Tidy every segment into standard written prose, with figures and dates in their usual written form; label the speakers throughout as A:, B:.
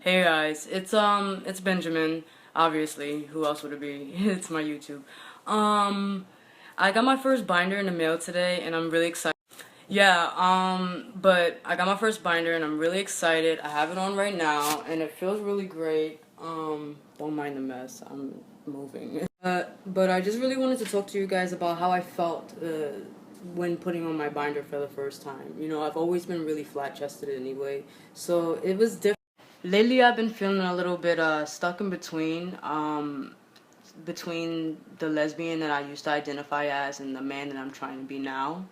A: Hey guys, it's Benjamin. Obviously, who else would it be? It's my YouTube. I got my first binder in the mail today, and I'm really excited. Yeah, but I got my first binder, and I'm really excited. I have it on right now, and it feels really great. Don't mind the mess. I'm moving. But I just really wanted to talk to you guys about how I felt when putting on my binder for the first time. You know, I've always been really flat-chested anyway, so it was different. Lately, I've been feeling a little bit stuck in between the lesbian that I used to identify as and the man that I'm trying to be now.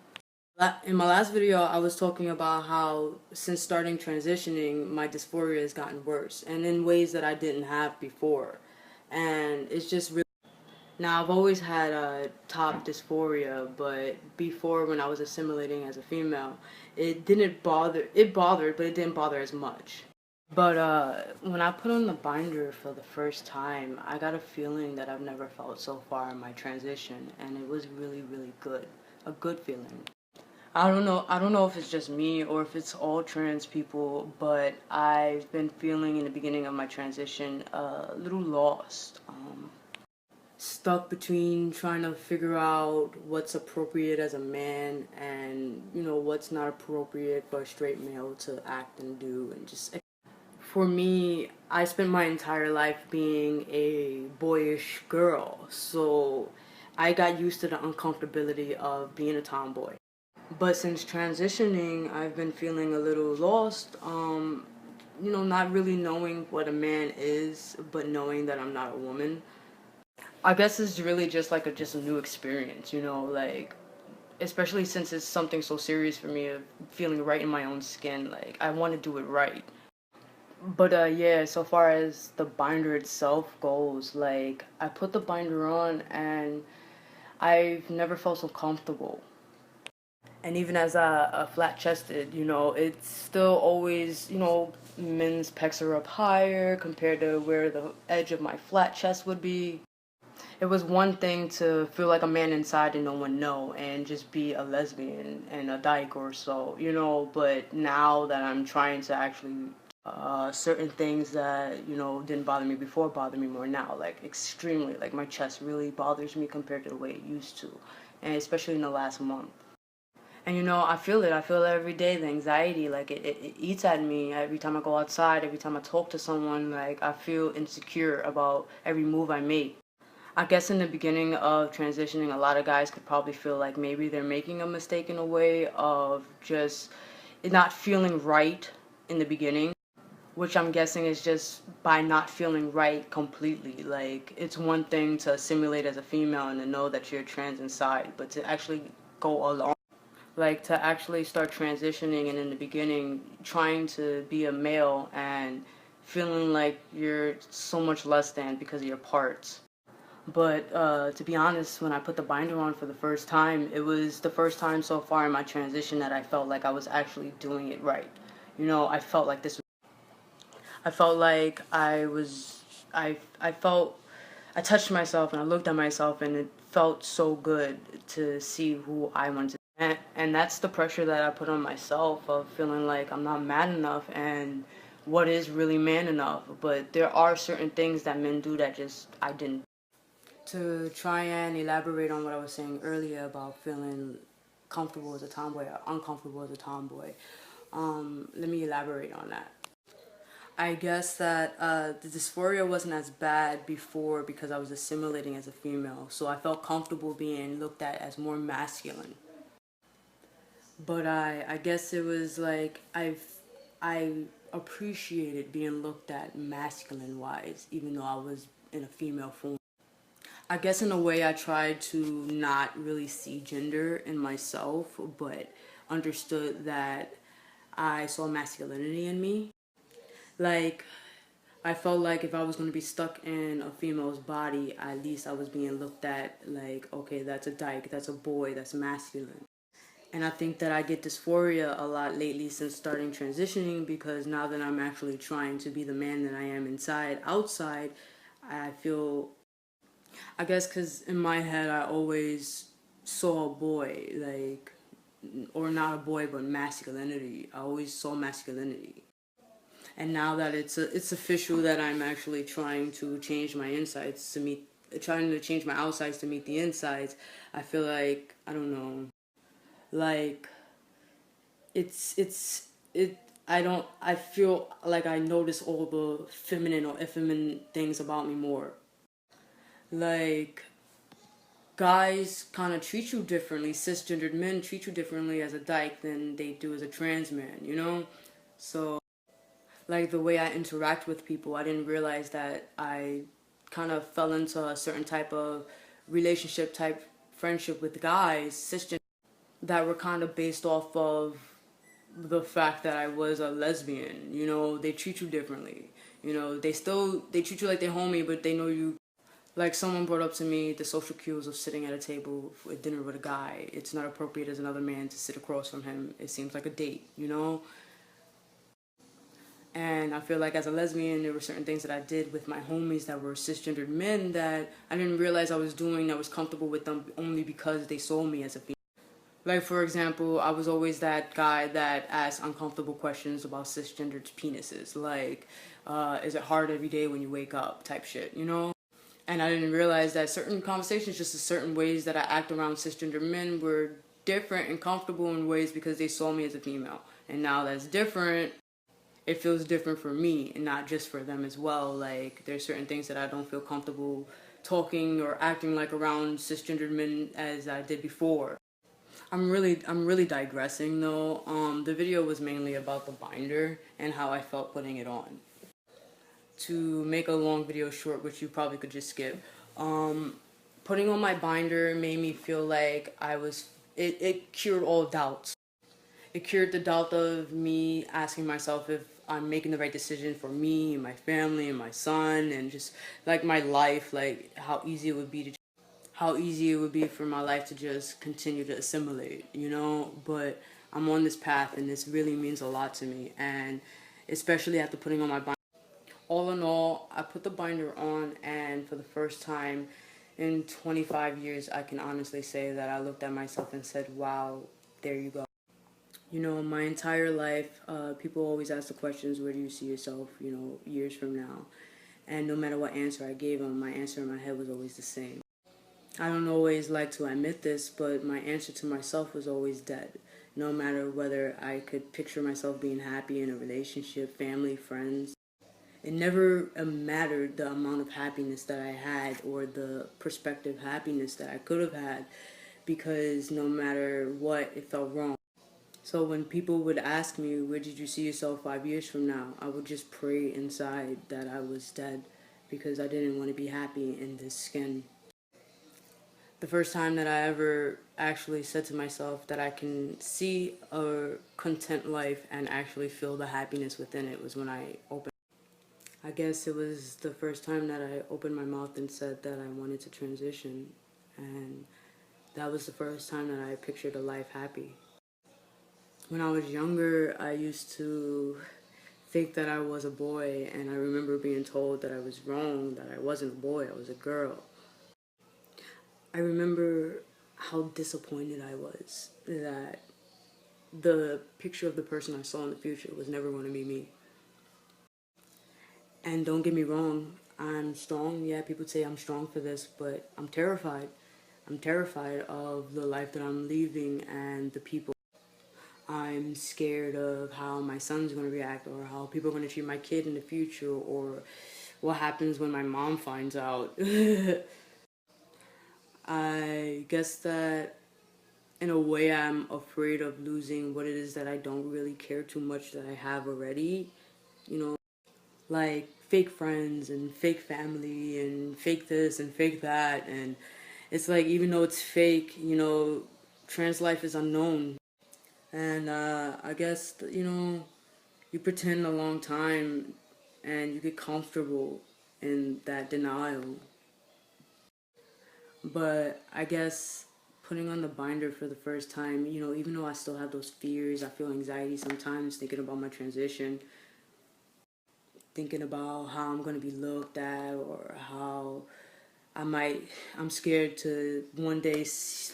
A: In my last video, I was talking about how since starting transitioning, my dysphoria has gotten worse and in ways that I didn't have before. And it's just really. Now, I've always had top dysphoria, but before when I was assimilating as a female, it bothered, but it didn't bother as much. But when I put on the binder for the first time, I got a feeling that I've never felt so far in my transition, and it was really, really good. A good feeling. I don't know if it's just me or if it's all trans people, but I've been feeling in the beginning of my transition a little lost. Stuck between trying to figure out what's appropriate as a man and, you know, what's not appropriate for a straight male to act and do and just. For me, I spent my entire life being a boyish girl, so I got used to the uncomfortability of being a tomboy. But since transitioning, I've been feeling a little lost, you know, not really knowing what a man is, but knowing that I'm not a woman. I guess it's really just like just a new experience, you know, like especially since it's something so serious for me of feeling right in my own skin, like I want to do it right. But yeah, so far as the binder itself goes, like I put the binder on and I've never felt so comfortable. And even as a flat chested, you know, it's still always, you know, men's pecs are up higher compared to where the edge of my flat chest would be. It was one thing to feel like a man inside and no one know and just be a lesbian and a dyke or so, you know, but now that I'm trying to actually certain things that you know didn't bother me before bother me more now, like extremely, like my chest really bothers me compared to the way it used to, and especially in the last month. And you know, I feel it every day, the anxiety, like it eats at me every time I go outside, every time I talk to someone, like I feel insecure about every move I make. I guess in the beginning of transitioning, a lot of guys could probably feel like maybe they're making a mistake in a way of just it not feeling right in the beginning, which I'm guessing is just by not feeling right completely. Like, it's one thing to assimilate as a female and to know that you're trans inside, but to actually go along, like to actually start transitioning and in the beginning trying to be a male and feeling like you're so much less than because of your parts. But to be honest, when I put the binder on for the first time, it was the first time so far in my transition that I felt like I was actually doing it right. You know, I felt like I felt, I touched myself and I looked at myself and it felt so good to see who I wanted to be. And that's the pressure that I put on myself of feeling like I'm not man enough and what is really man enough. But there are certain things that men do that just I didn't. To try and elaborate on what I was saying earlier about feeling comfortable as a tomboy or uncomfortable as a tomboy, let me elaborate on that. I guess that the dysphoria wasn't as bad before because I was assimilating as a female, so I felt comfortable being looked at as more masculine. But I guess it was like I appreciated being looked at masculine wise, even though I was in a female form. I guess in a way I tried to not really see gender in myself, but understood that I saw masculinity in me. Like, I felt like if I was going to be stuck in a female's body, at least I was being looked at like, okay, that's a dyke, that's a boy, that's masculine. And I think that I get dysphoria a lot lately since starting transitioning because now that I'm actually trying to be the man that I am inside, outside, I feel, I guess because in my head I always saw a boy, like, or not a boy, but masculinity. I always saw masculinity. And now that it's official that I'm actually trying to change my insides to meet, trying to change my outsides to meet the insides, I feel like, I don't know, like it I feel like I notice all the feminine or effeminate things about me more. Like, guys kind of treat you differently, cisgendered men treat you differently as a dyke than they do as a trans man, you know? So, like, the way I interact with people, I didn't realize that I kind of fell into a certain type of relationship type friendship with guys, cisgender, that were kind of based off of the fact that I was a lesbian. You know, they treat you differently. You know, they treat you like they're homie, but they know you. Like, someone brought up to me the social cues of sitting at a table at dinner with a guy. It's not appropriate as another man to sit across from him. It seems like a date, you know? And I feel like as a lesbian, there were certain things that I did with my homies that were cisgendered men that I didn't realize I was doing, that was comfortable with them only because they saw me as a female. Like, for example, I was always that guy that asked uncomfortable questions about cisgendered penises. Like, is it hard every day when you wake up type shit, you know? And I didn't realize that certain conversations, just the certain ways that I act around cisgender men were different and comfortable in ways because they saw me as a female. And now that's different. It feels different for me and not just for them as well. Like, there's certain things that I don't feel comfortable talking or acting like around cisgendered men as I did before. I'm really digressing though. The video was mainly about the binder and how I felt putting it on. To make a long video short, which you probably could just skip, putting on my binder made me feel like it cured all doubts. It cured the doubt of me asking myself if I'm making the right decision for me and my family and my son and just like my life, like how easy it would be for my life to just continue to assimilate, you know? But I'm on this path and this really means a lot to me, and especially after putting on my binder. All in all, I put the binder on, and for the first time in 25 years, I can honestly say that I looked at myself and said, wow, there you go. You know, my entire life, people always ask the questions, where do you see yourself, you know, years from now? And no matter what answer I gave them, my answer in my head was always the same. I don't always like to admit this, but my answer to myself was always dead. No matter whether I could picture myself being happy in a relationship, family, friends. It never mattered the amount of happiness that I had or the prospective happiness that I could have had, because no matter what, it felt wrong. So when people would ask me, where did you see yourself 5 years from now? I would just pray inside that I was dead because I didn't want to be happy in this skin. The first time that I ever actually said to myself that I can see a content life and actually feel the happiness within it was when I guess it was the first time that I opened my mouth and said that I wanted to transition, and that was the first time that I pictured a life happy. When I was younger, I used to think that I was a boy, and I remember being told that I was wrong, that I wasn't a boy, I was a girl. I remember how disappointed I was that the picture of the person I saw in the future was never going to be me. And don't get me wrong, I'm strong. Yeah, people say I'm strong for this, but I'm terrified. I'm terrified of the life that I'm leaving and the people. I'm scared of how my son's going to react, or how people are going to treat my kid in the future, or what happens when my mom finds out. I guess that in a way I'm afraid of losing what it is that I don't really care too much that I have already. You know, like fake friends and fake family and fake this and fake that. And it's like, even though it's fake, you know, trans life is unknown. And I guess, you know, you pretend a long time and you get comfortable in that denial. But I guess putting on the binder for the first time, you know, even though I still have those fears, I feel anxiety sometimes thinking about my transition, thinking about how I'm going to be looked at, or how I'm scared to one day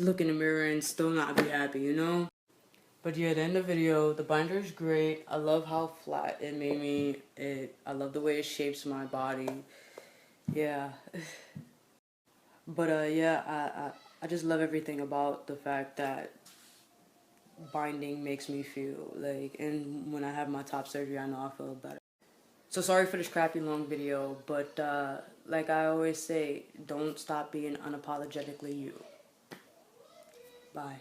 A: look in the mirror and still not be happy, you know? But yeah, at the end of the video, the binder is great. I love how flat it made me. I love the way it shapes my body. Yeah. But yeah, I just love everything about the fact that binding makes me feel like, and when I have my top surgery, I know I feel better. So sorry for this crappy long video, but like I always say, don't stop being unapologetically you. Bye.